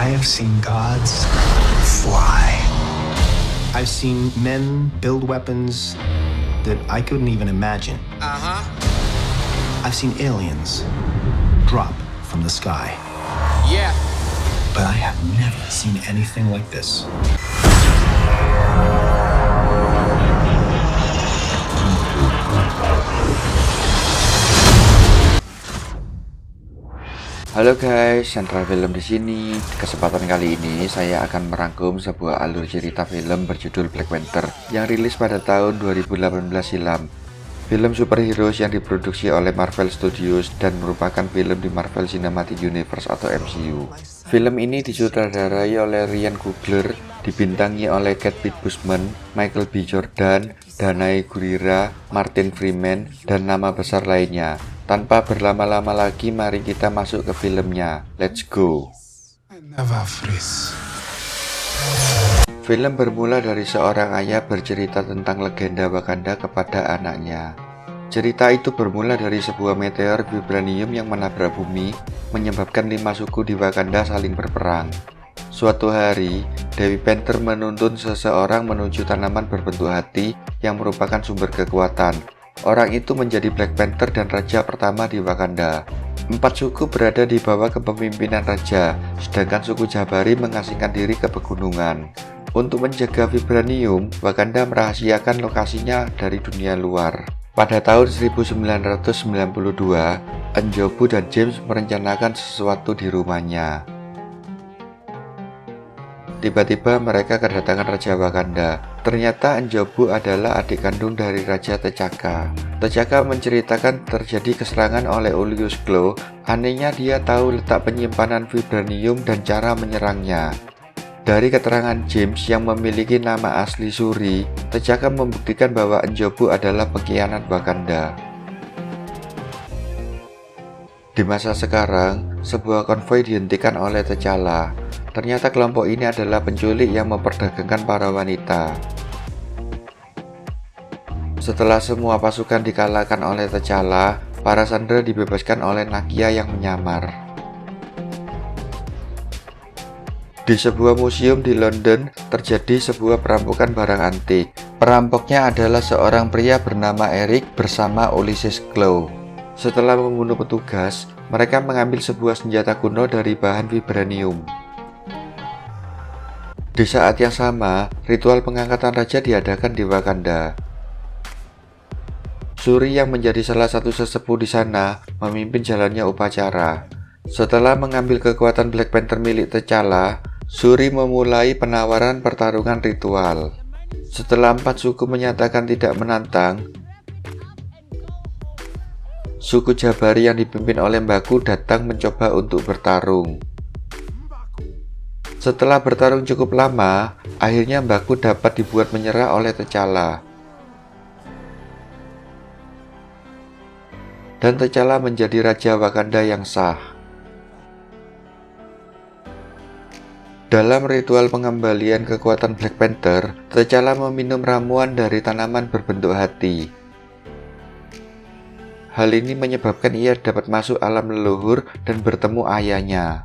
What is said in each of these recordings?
I have seen gods fly. I've seen men build weapons that I couldn't even imagine. I've seen aliens drop from the sky. Yeah. But I have never seen anything like this. Halo guys, Central Film di sini. Kesempatan kali ini saya akan merangkum sebuah alur cerita film berjudul Black Panther yang rilis pada tahun 2018 silam. Film superhero yang diproduksi oleh Marvel Studios dan merupakan film di Marvel Cinematic Universe atau MCU. Film ini disutradarai oleh Ryan Coogler, dibintangi oleh Chadwick Boseman, Michael B. Jordan, Danai Gurira, Martin Freeman, dan nama besar lainnya. Tanpa berlama-lama lagi, mari kita masuk ke filmnya. Let's go! Film bermula dari seorang ayah bercerita tentang legenda Wakanda kepada anaknya. Cerita itu bermula dari sebuah meteor vibranium yang menabrak bumi, menyebabkan 5 suku di Wakanda saling berperang. Suatu hari, Dewi Panther menuntun seseorang menuju tanaman berbentuk hati yang merupakan sumber kekuatan. Orang itu menjadi Black Panther dan raja pertama di Wakanda. 4 suku berada di bawah kepemimpinan raja, sedangkan suku Jabari mengasingkan diri ke pegunungan. Untuk menjaga vibranium, Wakanda merahasiakan lokasinya dari dunia luar. Pada tahun 1992, Njobu dan James merencanakan sesuatu di rumahnya. Tiba-tiba mereka kedatangan Raja Wakanda. Ternyata Njobu adalah adik kandung dari Raja T'Chaka. T'Chaka menceritakan terjadi keserangan oleh Julius Klaue. Anehnya dia tahu letak penyimpanan vibranium dan cara menyerangnya. Dari keterangan James yang memiliki nama asli Shuri, T'Chaka membuktikan bahwa Njobu adalah pengkhianat Wakanda. Di masa sekarang, sebuah konvoi dihentikan oleh T'Challa. Ternyata kelompok ini adalah penculik yang memperdagangkan para wanita. Setelah semua pasukan dikalahkan oleh T'Challa, para sandera dibebaskan oleh Nakia yang menyamar. Di sebuah museum di London, terjadi sebuah perampokan barang antik. Perampoknya adalah seorang pria bernama Eric bersama Ulysses Klaue. Setelah membunuh petugas, mereka mengambil sebuah senjata kuno dari bahan vibranium. Di saat yang sama, ritual pengangkatan raja diadakan di Wakanda. Shuri yang menjadi salah satu sesepuh di sana memimpin jalannya upacara. Setelah mengambil kekuatan Black Panther milik T'Challa, Shuri memulai penawaran pertarungan ritual. Setelah 4 suku menyatakan tidak menantang, suku Jabari yang dipimpin oleh Mbaku datang mencoba untuk bertarung. Setelah bertarung cukup lama, akhirnya Mbaku dapat dibuat menyerah oleh T'Challa. Dan T'Challa menjadi Raja Wakanda yang sah. Dalam ritual pengembalian kekuatan Black Panther, T'Challa meminum ramuan dari tanaman berbentuk hati. Hal ini menyebabkan ia dapat masuk alam leluhur dan bertemu ayahnya.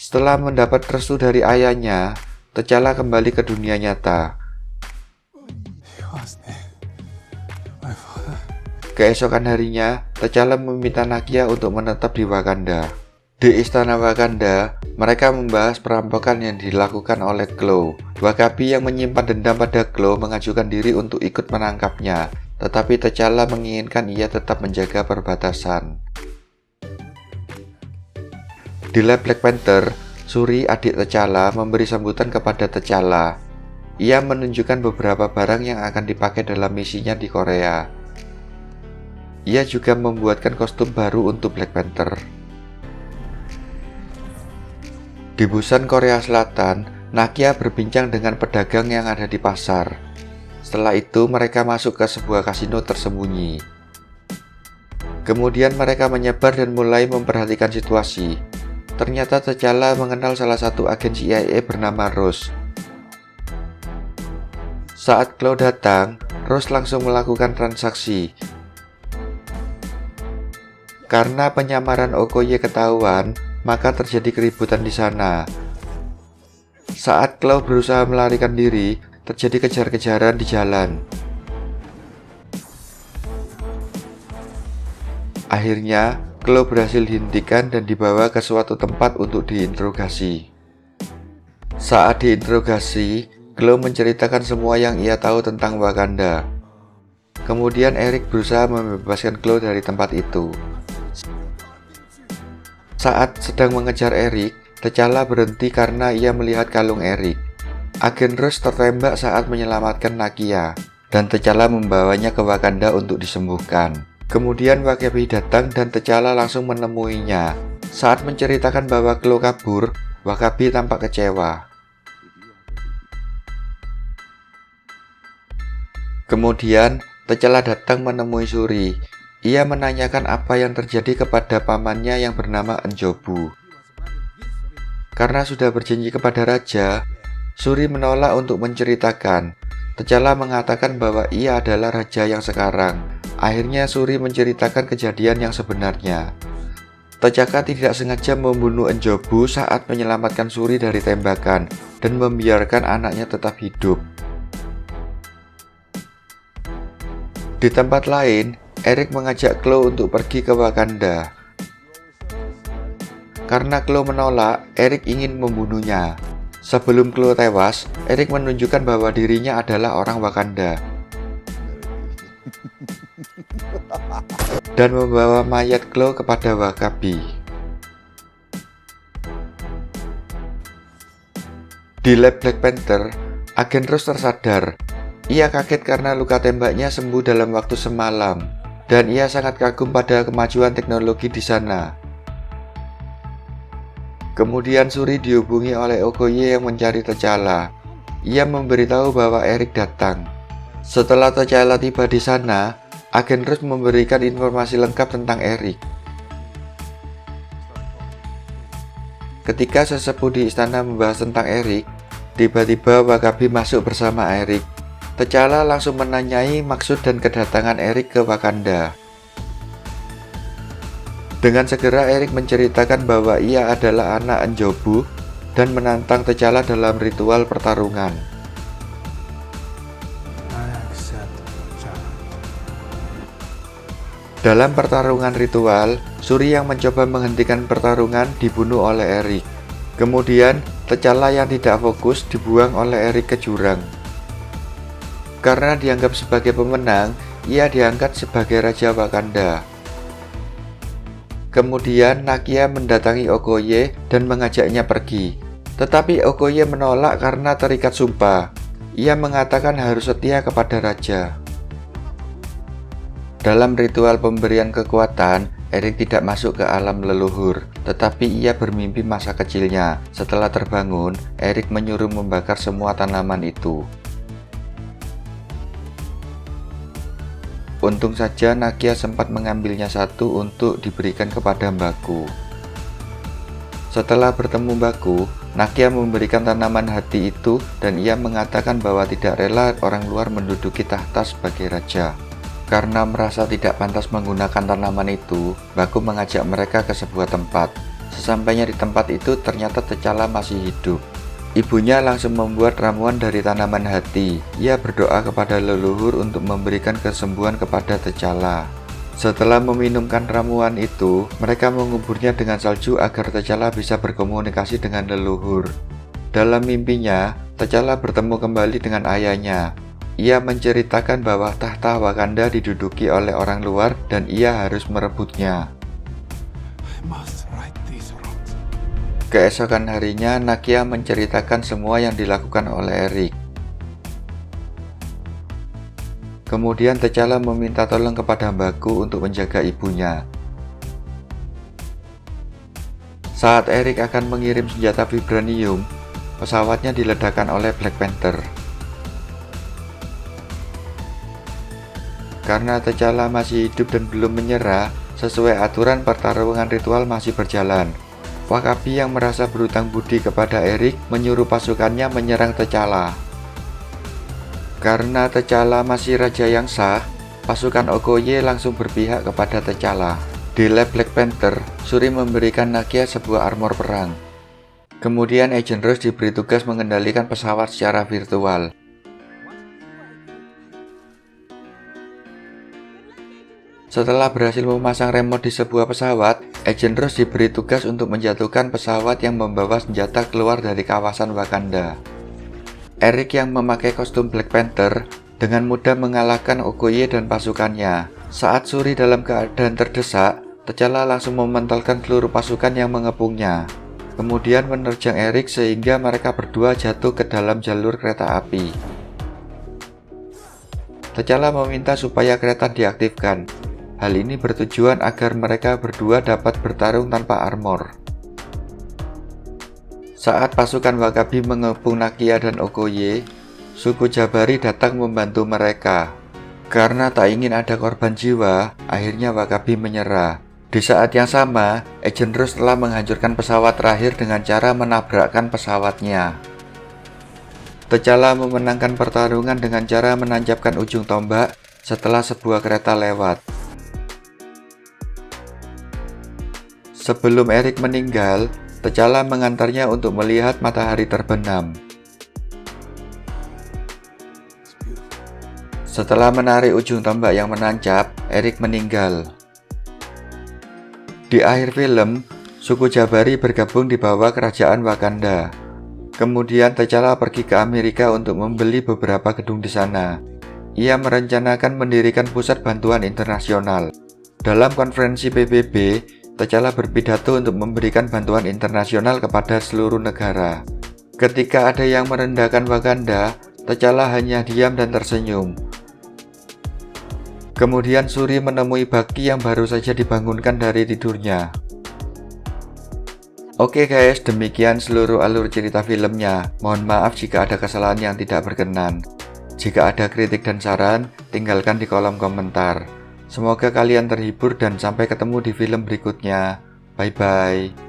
Setelah mendapat restu dari ayahnya, T'Challa kembali ke dunia nyata. Keesokan harinya, T'Challa meminta Nakia untuk menetap di Wakanda. Di istana Wakanda, mereka membahas perampokan yang dilakukan oleh Klaue. Wakabi yang menyimpan dendam pada Klaue mengajukan diri untuk ikut menangkapnya, tetapi T'Challa menginginkan ia tetap menjaga perbatasan. Di lab Black Panther, Shuri, adik T'Challa, memberi sambutan kepada T'Challa. Ia menunjukkan beberapa barang yang akan dipakai dalam misinya di Korea. Ia juga membuatkan kostum baru untuk Black Panther. Di Busan, Korea Selatan, Nakia berbincang dengan pedagang yang ada di pasar. Setelah itu, mereka masuk ke sebuah kasino tersembunyi. Kemudian mereka menyebar dan mulai memperhatikan situasi. Ternyata T'Challa mengenal salah satu agen CIA bernama Rose. Saat Klaue datang, Rose langsung melakukan transaksi. Karena penyamaran Okoye ketahuan, maka terjadi keributan di sana. Saat Claw berusaha melarikan diri, terjadi kejar-kejaran di jalan. Akhirnya, Claw berhasil dihentikan dan dibawa ke suatu tempat untuk diinterogasi. Saat diinterogasi, Claw menceritakan semua yang ia tahu tentang Wakanda. Kemudian Eric berusaha membebaskan Claw dari tempat itu. Saat sedang mengejar Eric, T'Challa berhenti karena ia melihat kalung Eric. Agen Ross tertembak saat menyelamatkan Nakia, dan T'Challa membawanya ke Wakanda untuk disembuhkan. Kemudian Wakabi datang dan T'Challa langsung menemuinya. Saat menceritakan bahwa Claw kabur, Wakabi tampak kecewa. Kemudian T'Challa datang menemui Shuri. Ia menanyakan apa yang terjadi kepada pamannya yang bernama N'Jobu. Karena sudah berjanji kepada raja, Shuri menolak untuk menceritakan. T'Challa mengatakan bahwa ia adalah raja yang sekarang. Akhirnya Shuri menceritakan kejadian yang sebenarnya. T'Chaka tidak sengaja membunuh N'Jobu saat menyelamatkan Shuri dari tembakan dan membiarkan anaknya tetap hidup. Di tempat lain, Eric mengajak Claw untuk pergi ke Wakanda. Karena Claw menolak, Eric ingin membunuhnya. Sebelum Claw tewas, Eric menunjukkan bahwa dirinya adalah orang Wakanda dan membawa mayat Claw kepada Wakabi. Di lab Black Panther, Agen Ross tersadar. Ia kaget karena luka tembaknya sembuh dalam waktu semalam, dan ia sangat kagum pada kemajuan teknologi di sana. Kemudian Shuri dihubungi oleh Okoye yang mencari T'Challa. Ia memberitahu bahwa Eric datang. Setelah T'Challa tiba di sana, Agen Ross memberikan informasi lengkap tentang Eric. Ketika sesepuh di istana membahas tentang Eric, tiba-tiba Wakabi masuk bersama Eric. T'Challa langsung menanyai maksud dan kedatangan Eric ke Wakanda. Dengan segera Eric menceritakan bahwa ia adalah anak N'Jobu dan menantang T'Challa dalam ritual pertarungan. Dalam pertarungan ritual, Shuri yang mencoba menghentikan pertarungan dibunuh oleh Eric. Kemudian, T'Challa yang tidak fokus dibuang oleh Eric ke jurang. Karena dianggap sebagai pemenang, ia diangkat sebagai Raja Wakanda. Kemudian Nakia mendatangi Okoye dan mengajaknya pergi. Tetapi Okoye menolak karena terikat sumpah. Ia mengatakan harus setia kepada raja. Dalam ritual pemberian kekuatan, Eric tidak masuk ke alam leluhur, tetapi ia bermimpi masa kecilnya. Setelah terbangun, Eric menyuruh membakar semua tanaman itu. Untung saja Nakia sempat mengambilnya satu untuk diberikan kepada Mbaku. Setelah bertemu Mbaku, Nakia memberikan tanaman hati itu dan ia mengatakan bahwa tidak rela orang luar menduduki tahta sebagai raja. Karena merasa tidak pantas menggunakan tanaman itu, Mbaku mengajak mereka ke sebuah tempat. Sesampainya di tempat itu ternyata T'Challa masih hidup. Ibunya langsung membuat ramuan dari tanaman hati. Ia berdoa kepada leluhur untuk memberikan kesembuhan kepada T'Challa. Setelah meminumkan ramuan itu, mereka menguburnya dengan salju agar T'Challa bisa berkomunikasi dengan leluhur. Dalam mimpinya, T'Challa bertemu kembali dengan ayahnya. Ia menceritakan bahwa tahta Wakanda diduduki oleh orang luar dan ia harus merebutnya. Keesokan harinya, Nakia menceritakan semua yang dilakukan oleh Eric. Kemudian T'Challa meminta tolong kepada Mbaku untuk menjaga ibunya. Saat Eric akan mengirim senjata vibranium, pesawatnya diledakkan oleh Black Panther. Karena T'Challa masih hidup dan belum menyerah, sesuai aturan pertarungan ritual masih berjalan. Wakabi yang merasa berutang budi kepada Eric menyuruh pasukannya menyerang T'Challa. Karena T'Challa masih raja yang sah, pasukan Okoye langsung berpihak kepada T'Challa. Di lab Black Panther, Shuri memberikan Nakia sebuah armor perang. Kemudian Agent Rose diberi tugas mengendalikan pesawat secara virtual. Setelah berhasil memasang remote di sebuah pesawat, Agent Rose diberi tugas untuk menjatuhkan pesawat yang membawa senjata keluar dari kawasan Wakanda. Eric yang memakai kostum Black Panther dengan mudah mengalahkan Okoye dan pasukannya. Saat Shuri dalam keadaan terdesak, T'Challa langsung mementalkan seluruh pasukan yang mengepungnya. Kemudian menerjang Eric sehingga mereka berdua jatuh ke dalam jalur kereta api. T'Challa meminta supaya kereta diaktifkan. Hal ini bertujuan agar mereka berdua dapat bertarung tanpa armor. Saat pasukan Wakabi mengepung Nakia dan Okoye, suku Jabari datang membantu mereka. Karena tak ingin ada korban jiwa, akhirnya Wakabi menyerah. Di saat yang sama, Agent Rose telah menghancurkan pesawat terakhir dengan cara menabrakkan pesawatnya. T'Challa memenangkan pertarungan dengan cara menancapkan ujung tombak setelah sebuah kereta lewat. Sebelum Eric meninggal, T'Challa mengantarnya untuk melihat matahari terbenam. Setelah menarik ujung tombak yang menancap, Eric meninggal. Di akhir film, suku Jabari bergabung di bawah kerajaan Wakanda. Kemudian T'Challa pergi ke Amerika untuk membeli beberapa gedung di sana. Ia merencanakan mendirikan pusat bantuan internasional. Dalam konferensi PBB, T'Challa berpidato untuk memberikan bantuan internasional kepada seluruh negara. Ketika ada yang merendahkan Wakanda, T'Challa hanya diam dan tersenyum. Kemudian Shuri menemui Bucky yang baru saja dibangunkan dari tidurnya. Oke guys, demikian seluruh alur cerita filmnya. Mohon maaf jika ada kesalahan yang tidak berkenan. Jika ada kritik dan saran, tinggalkan di kolom komentar. Semoga kalian terhibur dan sampai ketemu di film berikutnya. Bye bye.